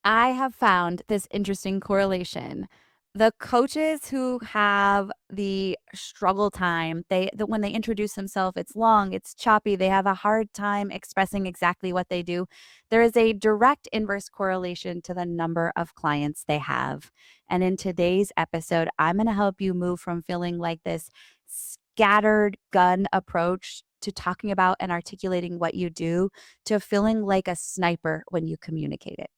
I have found this interesting correlation. The coaches who have the struggle time, when they introduce themselves, it's long, it's choppy, they have a hard time expressing exactly what they do. There is a direct inverse correlation to the number of clients they have. And in today's episode, I'm going to help you move from feeling like this scattered gun approach to talking about and articulating what you do to feeling like a sniper when you communicate it.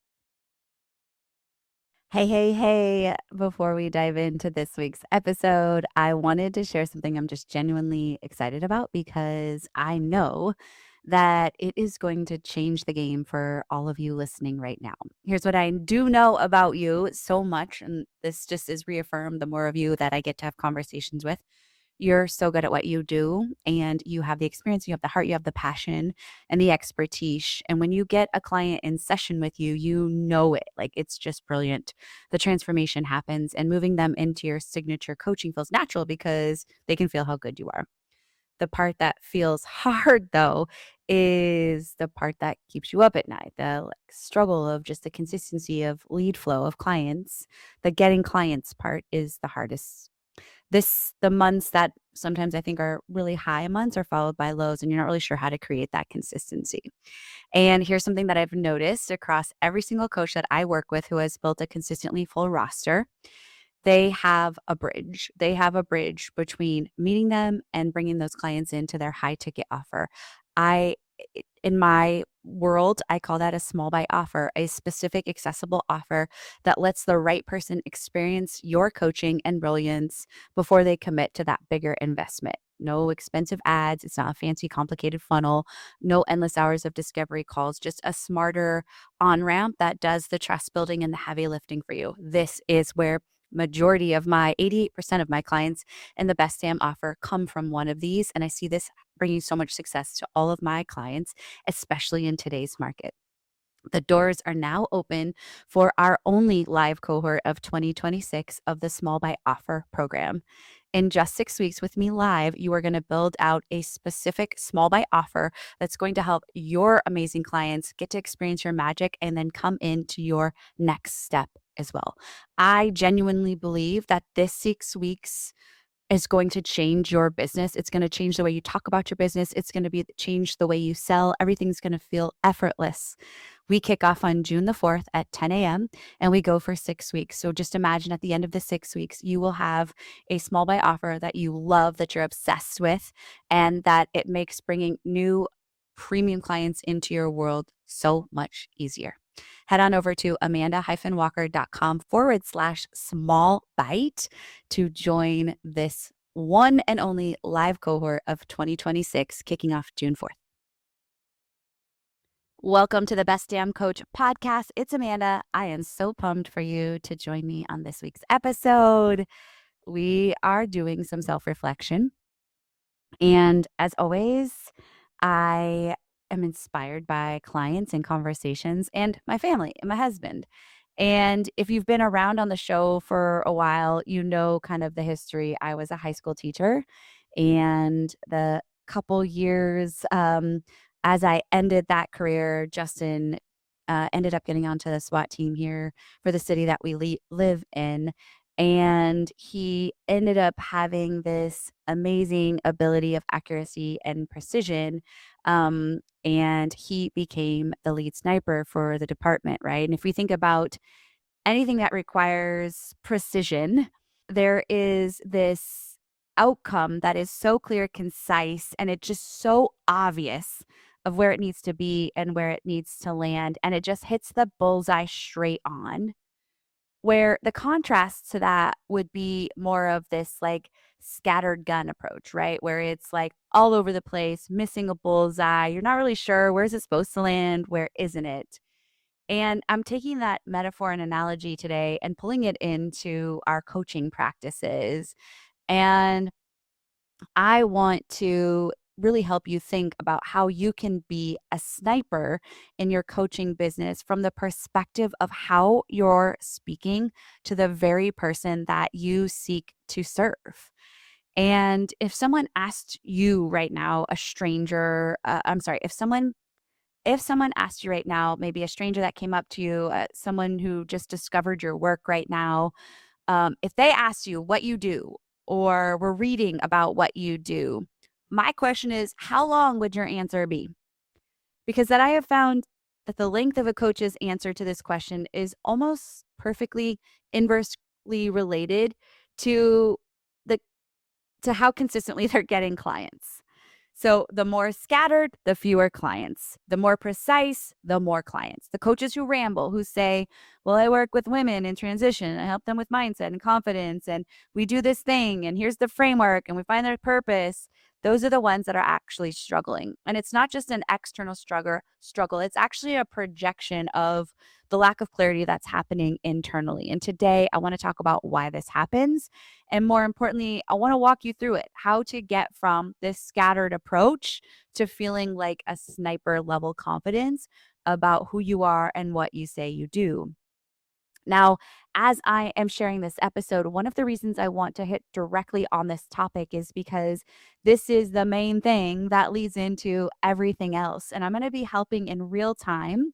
Hey, hey, hey. Before we dive into this week's episode, I wanted to share something I'm just genuinely excited about because I know that it is going to change the game for all of you listening right now. Here's what I do know about you so much, and this just is reaffirmed the more of you that I get to have conversations with. You're so good at what you do, and you have the experience, you have the heart, you have the passion and the expertise. And when you get a client in session with you, you know it. Like it's just brilliant. The transformation happens, and moving them into your signature coaching feels natural because they can feel how good you are. The part that feels hard, though, is the part that keeps you up at night. The struggle of just the consistency of lead flow of clients. The getting clients part is the hardest. The months that sometimes I think are really high months are followed by lows, and you're not really sure how to create that consistency. And here's something that I've noticed across every single coach that I work with who has built a consistently full roster. They have a bridge. They have a bridge between meeting them and bringing those clients into their high ticket offer. I in my world, I call that a small bite offer, a specific accessible offer that lets the right person experience your coaching and brilliance before they commit to that bigger investment. No expensive ads. It's not a fancy, complicated funnel. No endless hours of discovery calls, just a smarter on ramp that does the trust building and the heavy lifting for you. This is where majority of my 88% of my clients in the best damn offer come from one of these. And I see this bringing so much success to all of my clients, especially in today's market. The doors are now open for our only live cohort of 2026 of the Small by Offer program. In just 6 weeks with me live, you are going to build out a specific small by offer that's going to help your amazing clients get to experience your magic and then come into your next step as well. I genuinely believe that this 6 weeks is going to change your business. It's going to change the way you talk about your business. It's going to be change the way you sell. Everything's going to feel effortless. We kick off on June the 4th at 10 a.m. and we go for 6 weeks. So just imagine at the end of the 6 weeks, you will have a small buy offer that you love, that you're obsessed with, and that it makes bringing new premium clients into your world so much easier. Head on over to amanda-walker.com/small bite to join this one and only live cohort of 2026 kicking off June 4th. Welcome to the Best Damn Coach podcast. It's Amanda. I am so pumped for you to join me on this week's episode. We are doing some self-reflection. And as always, I am inspired by clients and conversations and my family and my husband. And if you've been around on the show for a while, you know kind of the history. I was a high school teacher, and the couple years as I ended that career, Justin ended up getting onto the SWAT team here for the city that we live in. And he ended up having this amazing ability of accuracy and precision. And he became the lead sniper for the department, right? And if we think about anything that requires precision, there is this outcome that is so clear, concise, and it's just so obvious of where it needs to be and where it needs to land. And it just hits the bullseye straight on. Where the contrast to that would be more of this like scattered gun approach, right? Where it's like all over the place, missing a bullseye. You're not really sure where's it supposed to land, where isn't it? And I'm taking that metaphor and analogy today and pulling it into our coaching practices. And I want to really help you think about how you can be a sniper in your coaching business from the perspective of how you're speaking to the very person that you seek to serve. And if someone asked you right now, a stranger, I'm sorry, if someone if someone asked you right now, maybe a stranger that came up to you, someone who just discovered your work right now, if they asked you what you do or were reading about what you do, my question is, how long would your answer be? Because that I have found that the length of a coach's answer to this question is almost perfectly inversely related to the to how consistently they're getting clients. So the more scattered, the fewer clients. The more precise, the more clients. The coaches who ramble, who say, well, I work with women in transition. I help them with mindset and confidence. And we do this thing. And here's the framework. And we find their purpose. Those are the ones that are actually struggling. And it's not just an external struggle. It's actually a projection of the lack of clarity that's happening internally. And today I want to talk about why this happens. And more importantly, I want to walk you through it, how to get from this scattered approach to feeling like a sniper level confidence about who you are and what you say you do. Now, as I am sharing this episode, one of the reasons I want to hit directly on this topic is because this is the main thing that leads into everything else. And I'm going to be helping in real time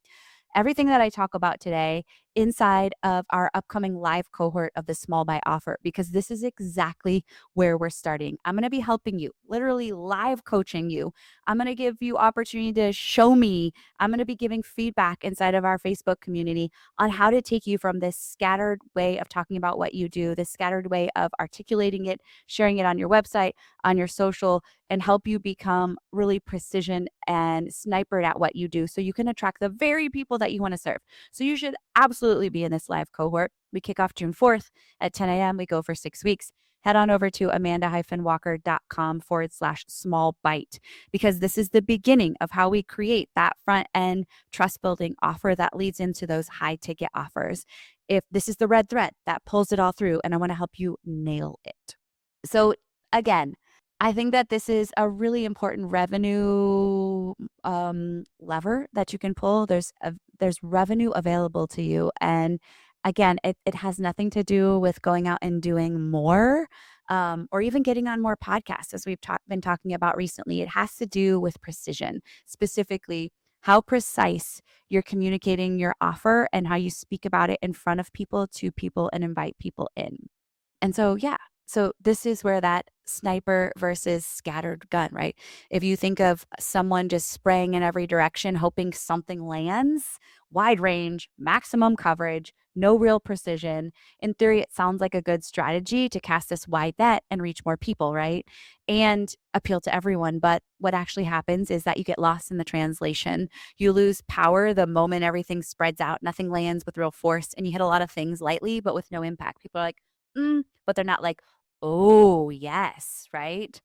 everything that I talk about today inside of our upcoming live cohort of the Small Buy offer, because this is exactly where we're starting. I'm going to be helping you, literally live coaching you. I'm going to give you opportunity to show me. I'm going to be giving feedback inside of our Facebook community on how to take you from this scattered way of talking about what you do, this scattered way of articulating it, sharing it on your website, on your social, and help you become really precision and snipered at what you do so you can attract the very people that you want to serve. So you should absolutely be in this live cohort. We kick off June 4th at 10 a.m. We go for 6 weeks. Head on over to amanda-walker.com/small bite, because this is the beginning of how we create that front end trust building offer that leads into those high ticket offers. If this is the red thread that pulls it all through, and I want to help you nail it. So again, I think that this is a really important revenue lever that you can pull. There's revenue available to you, and again, it has nothing to do with going out and doing more, or even getting on more podcasts, as we've been talking about recently. It has to do with precision, specifically how precise you're communicating your offer and how you speak about it in front of people, to people, and invite people in. And so, yeah. So this is where that sniper versus scattered gun, right? If you think of someone just spraying in every direction, hoping something lands, wide range, maximum coverage, no real precision. In theory, it sounds like a good strategy to cast this wide net and reach more people, right? And appeal to everyone. But what actually happens is that you get lost in the translation. You lose power the moment everything spreads out, nothing lands with real force, and you hit a lot of things lightly, but with no impact. People are like, but they're not like, oh, yes, right?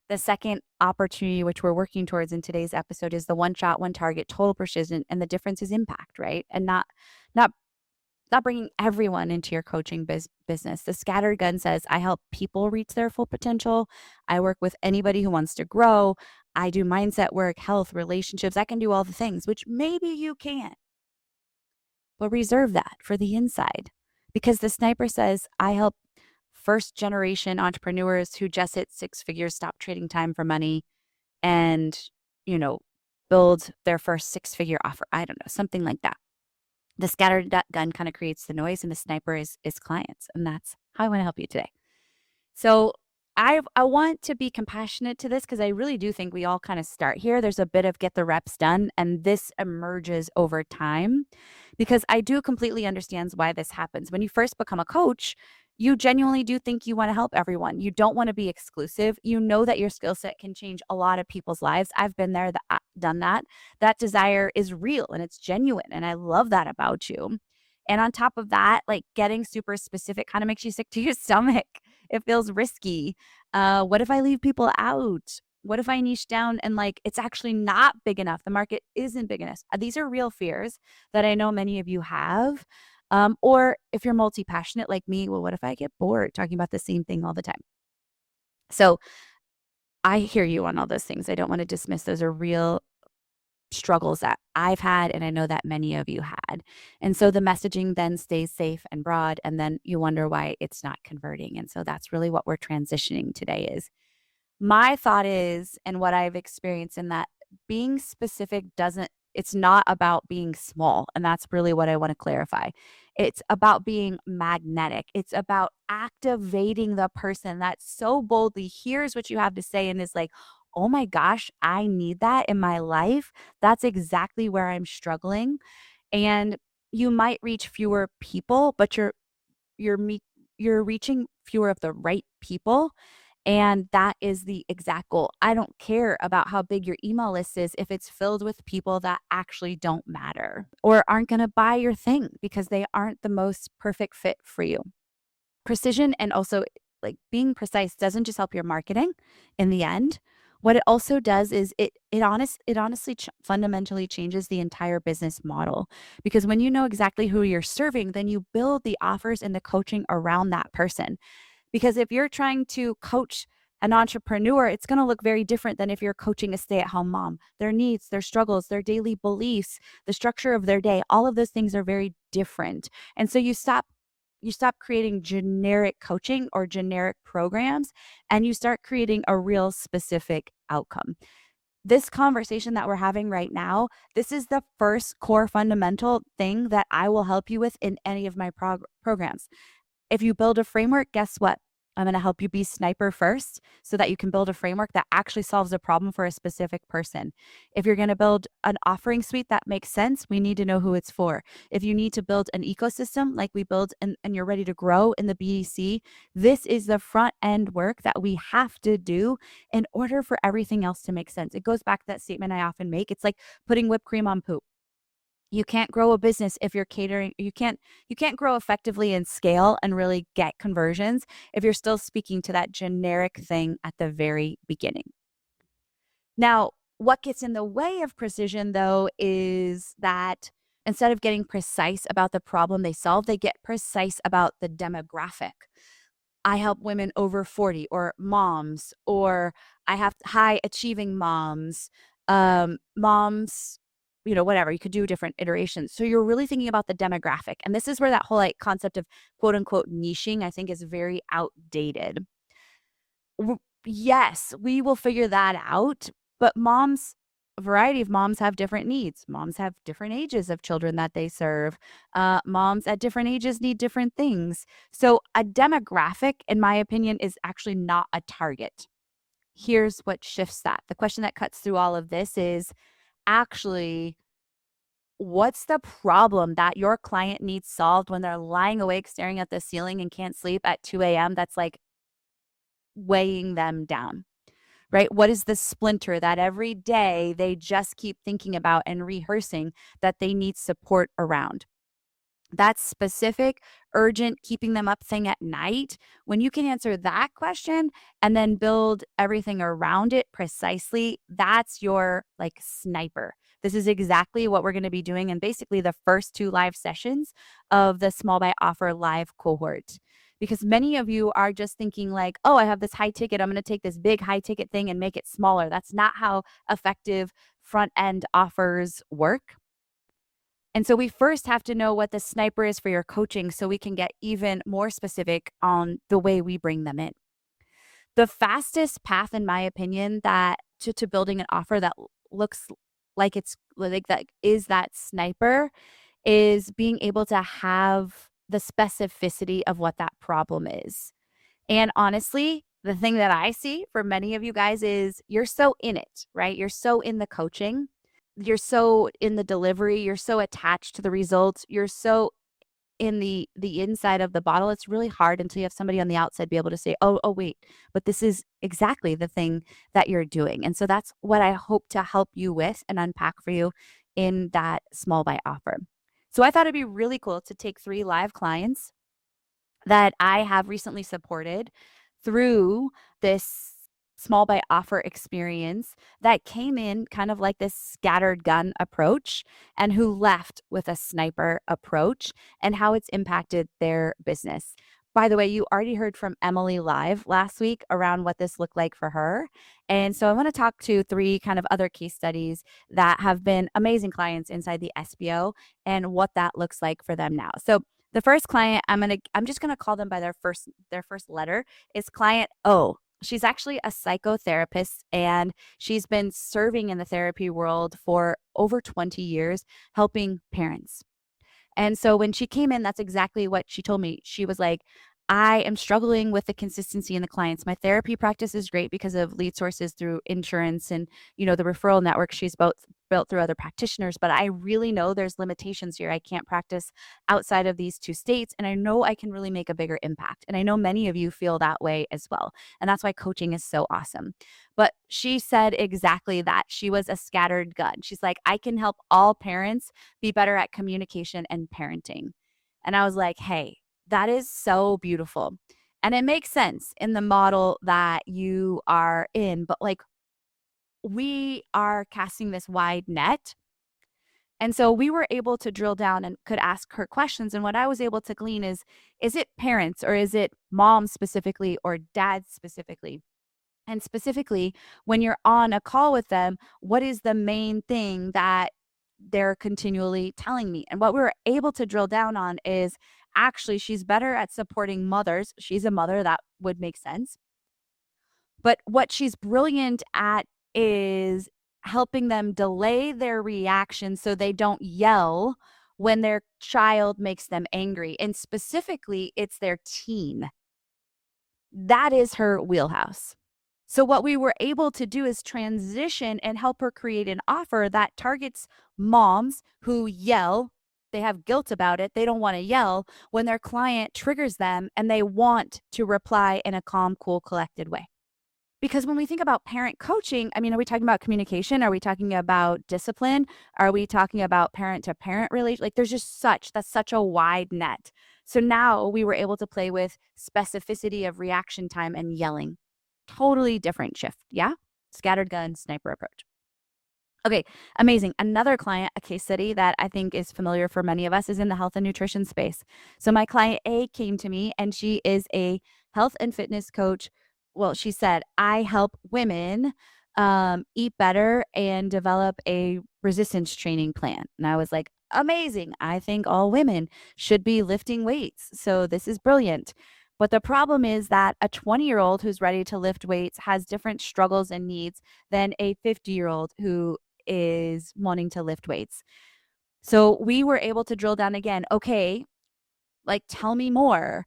The second opportunity, which we're working towards in today's episode, is the one shot, one target, total precision, and the difference is impact, right? And not not bringing everyone into your coaching business. The scattered gun says, I help people reach their full potential. I work with anybody who wants to grow. I do mindset work, health, relationships. I can do all the things, which maybe you can't, but reserve that for the inside, because the sniper says, I help first generation entrepreneurs who just hit six figures stop trading time for money and, you know, build their first six-figure offer. I don't know, something like that. The scattered gun kind of creates the noise, and the sniper is clients. And that's how I want to help you today. So I want to be compassionate to this, because I really do think we all kind of start here. There's a bit of get the reps done, and this emerges over time, because I do completely understand why this happens. When you first become a coach, you genuinely do think you want to help everyone. You don't want to be exclusive. You know that your skill set can change a lot of people's lives. I've been there, done that. That desire is real and it's genuine. And I love that about you. And on top of that, like, getting super specific kind of makes you sick to your stomach. It feels risky. What if I leave people out? What if I niche down and, like, it's actually not big enough? The market isn't big enough. These are real fears that I know many of you have. Or if you're multi-passionate like me, well, what if I get bored talking about the same thing all the time? So I hear you on all those things. I don't want to dismiss. Those are real struggles that I've had, and I know that many of you had. And so the messaging then stays safe and broad, and then you wonder why it's not converting. And so that's really what we're transitioning today is. My thought is, and what I've experienced, in that being specific doesn't It's not about being small. And that's really what I want to clarify. It's about being magnetic. It's about activating the person that so boldly hears what you have to say and is like, oh my gosh, I need that in my life. That's exactly where I'm struggling. And you might reach fewer people, but you're me you're reaching fewer of the right people, and that is the exact goal. I don't care about how big your email list is if it's filled with people that actually don't matter or aren't going to buy your thing because they aren't the most perfect fit for you. Precision and also like being precise doesn't just help your marketing in the end. What it also does is it honestly fundamentally changes the entire business model, because when you know exactly who you're serving, then you build the offers and the coaching around that person. Because if you're trying to coach an entrepreneur, it's going to look very different than if you're coaching a stay-at-home mom. Their needs, their struggles, their daily beliefs, the structure of their day, all of those things are very different. And so you stop creating generic coaching or generic programs, and you start creating a real specific outcome. This conversation that we're having right now, this is the first core fundamental thing that I will help you with in any of my programs. If you build a framework, guess what? I'm going to help you be sniper first so that you can build a framework that actually solves a problem for a specific person. If you're going to build an offering suite that makes sense, we need to know who it's for. If you need to build an ecosystem like we build and you're ready to grow in the BDC, this is the front end work that we have to do in order for everything else to make sense. It goes back to that statement I often make. It's like putting whipped cream on poop. You can't grow a business if you're catering. You can't grow effectively and scale and really get conversions if you're still speaking to that generic thing at the very beginning. Now, what gets in the way of precision though is that instead of getting precise about the problem they solve, they get precise about the demographic. I help women over 40 or moms, or I have high achieving moms, moms, whatever. You could do different iterations. So you're really thinking about the demographic. And this is where that whole like concept of quote unquote niching, I think, is very outdated. Yes, we will figure that out, but a variety of moms have different needs. Moms have different ages of children that they serve. Moms at different ages need different things. So a demographic, in my opinion, is actually not a target. Here's what shifts that. The question that cuts through all of this is actually, what's the problem that your client needs solved when they're lying awake staring at the ceiling and can't sleep at 2 a.m. that's like weighing them down? Right? What is the splinter that every day they just keep thinking about and rehearsing that they need support around? That specific, urgent, keeping them up thing at night, when you can answer that question and then build everything around it precisely, that's your like sniper. This is exactly what we're going to be doing in basically the first 2 live sessions of the Small by Offer live cohort. Because many of you are just thinking like, oh, I have this high ticket. I'm going to take this big high ticket thing and make it smaller. That's not how effective front end offers work. And so we first have to know what the sniper is for your coaching so we can get even more specific on the way we bring them in. The fastest path, in my opinion, that to building an offer that looks like it's like that is that sniper is being able to have the specificity of what that problem is. And honestly, the thing that I see for many of you guys is you're so in it, right? You're so in the coaching, you're so in the delivery, you're so attached to the results, you're so in the inside of the bottle. It's really hard until you have somebody on the outside be able to say, oh wait, but this is exactly the thing that you're doing. And so that's what I hope to help you with and unpack for you in that small by offer. So I thought it'd be really cool to take 3 live clients that I have recently supported through this small by offer experience that came in kind of like this scattered gun approach and who left with a sniper approach and how it's impacted their business. By the way, you already heard from Emily live last week around what this looked like for her. And so I want to talk to 3 kind of other case studies that have been amazing clients inside the SBO and what that looks like for them now. So the first client, I'm just gonna call them by their first letter, is client O. She's actually a psychotherapist, and she's been serving in the therapy world for over 20 years, helping parents. And so when she came in, that's exactly what she told me. She was like, I am struggling with the consistency in the clients. My therapy practice is great because of lead sources through insurance and, the referral network she's built through other practitioners. But I really know there's limitations here. I can't practice outside of these two states. And I know I can really make a bigger impact. And I know many of you feel that way as well. And that's why coaching is so awesome. But she said exactly that. She was a scattered gun. She's like, I can help all parents be better at communication and parenting. And I was like, hey, that is so beautiful. And it makes sense in the model that you are in, but like we are casting this wide net. And so we were able to drill down and could ask her questions. And what I was able to glean is it parents or is it moms specifically or dads specifically? And specifically, when you're on a call with them, what is the main thing that they're continually telling me? And what we were able to drill down on is actually she's better at supporting mothers. She's a mother, that would make sense. But what she's brilliant at is helping them delay their reaction so they don't yell when their child makes them angry. And specifically, it's their teen. That is her wheelhouse. So, what we were able to do is transition and help her create an offer that targets moms who yell. They have guilt about it. They don't want to yell when their client triggers them and they want to reply in a calm, cool, collected way. Because when we think about parent coaching, I mean, are we talking about communication? Are we talking about discipline? Are we talking about parent to parent relation? Like that's such a wide net. So now we were able to play with specificity of reaction time and yelling. Totally different shift. Yeah. Scattered gun sniper approach. Okay, amazing. Another client, a case study that I think is familiar for many of us is in the health and nutrition space. So my client A came to me and she is a health and fitness coach. Well, she said, I help women eat better and develop a resistance training plan. And I was like, amazing. I think all women should be lifting weights. So this is brilliant. But the problem is that a 20-year-old who's ready to lift weights has different struggles and needs than a 50-year-old who is wanting to lift weights. So we were able to drill down again. Okay, like tell me more.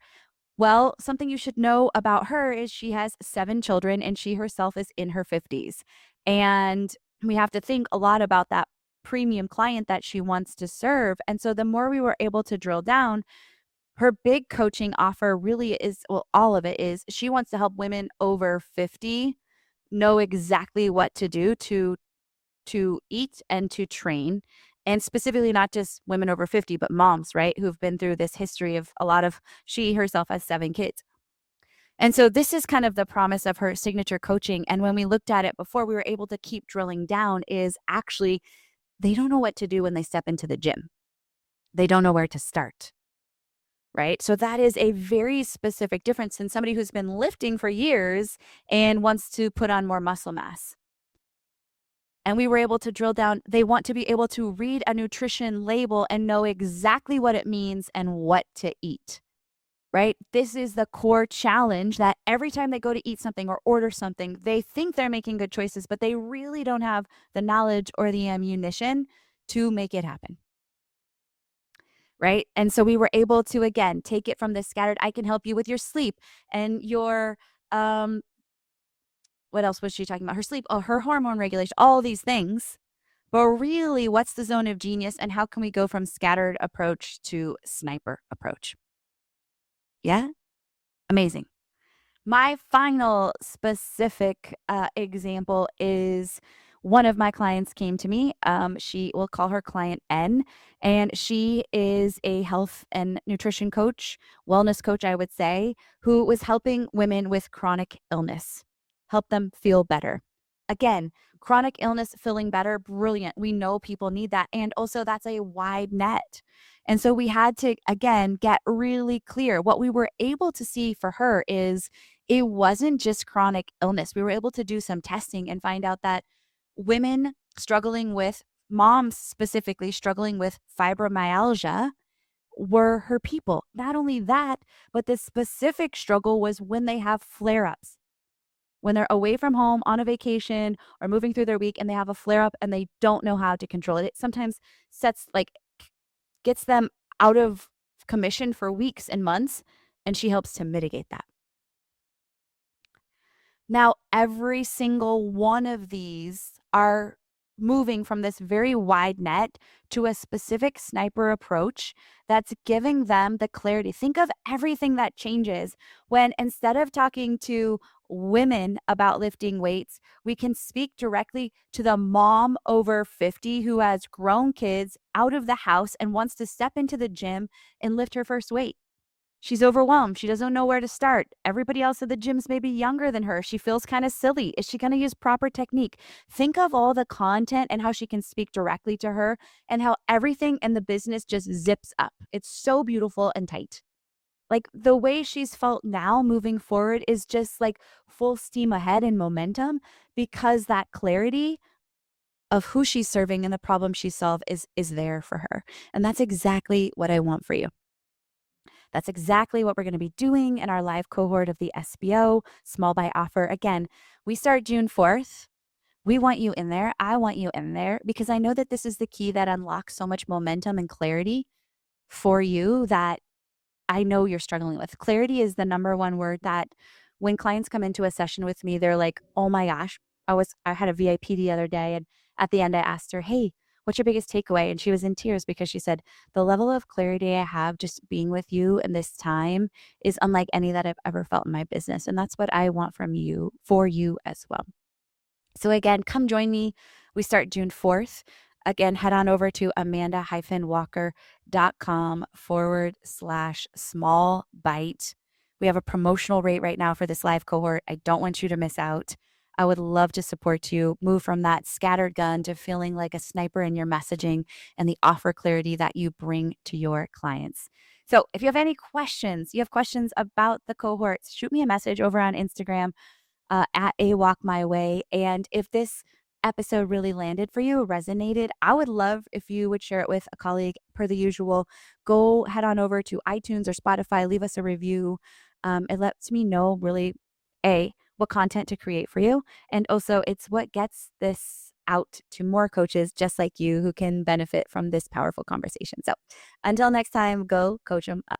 Well, something you should know about her is she has 7 children and she herself is in her 50s. And we have to think a lot about that premium client that she wants to serve. And so the more we were able to drill down, her big coaching offer really is, well, all of it is she wants to help women over 50 know exactly what to do to eat and to train, and specifically not just women over 50 but moms, right, who've been through this history of she herself has 7 kids. And so this is kind of the promise of her signature coaching. And when we looked at it before, we were able to keep drilling down is actually they don't know what to do when they step into the gym. They don't know where to start. Right? So that is a very specific difference in somebody who's been lifting for years and wants to put on more muscle mass. And we were able to drill down. They want to be able to read a nutrition label and know exactly what it means and what to eat, right? This is the core challenge that every time they go to eat something or order something, they think they're making good choices, but they really don't have the knowledge or the ammunition to make it happen. Right. And so we were able to, again, take it from the scattered. I can help you with your sleep and your, what else was she talking about? Her sleep, her hormone regulation, all these things. But really, what's the zone of genius and how can we go from scattered approach to sniper approach? Yeah. Amazing. My final specific example is one of my clients came to me. She will call her client N, and she is a health and nutrition coach, wellness coach, I would say, who was helping women with chronic illness, help them feel better. Again, chronic illness, feeling better, brilliant. We know people need that. And also, that's a wide net. And so we had to, again, get really clear. What we were able to see for her is it wasn't just chronic illness. We were able to do some testing and find out that women struggling with, moms specifically struggling with fibromyalgia were her people. Not only that, but the specific struggle was when they have flare ups. when they're away from home on a vacation or moving through their week and they have a flare up and they don't know how to control it. It sometimes sets like gets them out of commission for weeks and months, and she helps to mitigate that. Now, every single one of these are moving from this very wide net to a specific sniper approach that's giving them the clarity. Think of everything that changes when instead of talking to women about lifting weights, we can speak directly to the mom over 50 who has grown kids out of the house and wants to step into the gym and lift her first weight. She's overwhelmed. She doesn't know where to start. Everybody else at the gym's maybe younger than her. She feels kind of silly. Is she going to use proper technique? Think of all the content and how she can speak directly to her and how everything in the business just zips up. It's so beautiful and tight. Like the way she's felt now moving forward is just like full steam ahead and momentum because that clarity of who she's serving and the problem she solves is there for her. And that's exactly what I want for you. That's exactly what we're going to be doing in our live cohort of the SBO, Small by Offer. Again, we start June 4th. We want you in there. I want you in there because I know that this is the key that unlocks so much momentum and clarity for you that I know you're struggling with. Clarity is the number one word that when clients come into a session with me, they're like, oh my gosh, I had a VIP the other day. And at the end I asked her, hey, what's your biggest takeaway? And she was in tears because she said, the level of clarity I have just being with you in this time is unlike any that I've ever felt in my business. And that's what I want from you for you as well. So again, come join me. We start June 4th. Again, head on over to amanda-walker.com/small bite. We have a promotional rate right now for this live cohort. I don't want you to miss out. I would love to support you. Move from that scattered gun to feeling like a sniper in your messaging and the offer clarity that you bring to your clients. So if you have any questions, you have questions about the cohorts, shoot me a message over on Instagram at A Walk My Way. And if this episode really landed for you, resonated, I would love if you would share it with a colleague. Per the usual, go head on over to iTunes or Spotify, leave us a review. It lets me know really, what content to create for you. And also, it's what gets this out to more coaches just like you who can benefit from this powerful conversation. So until next time, go coach them up.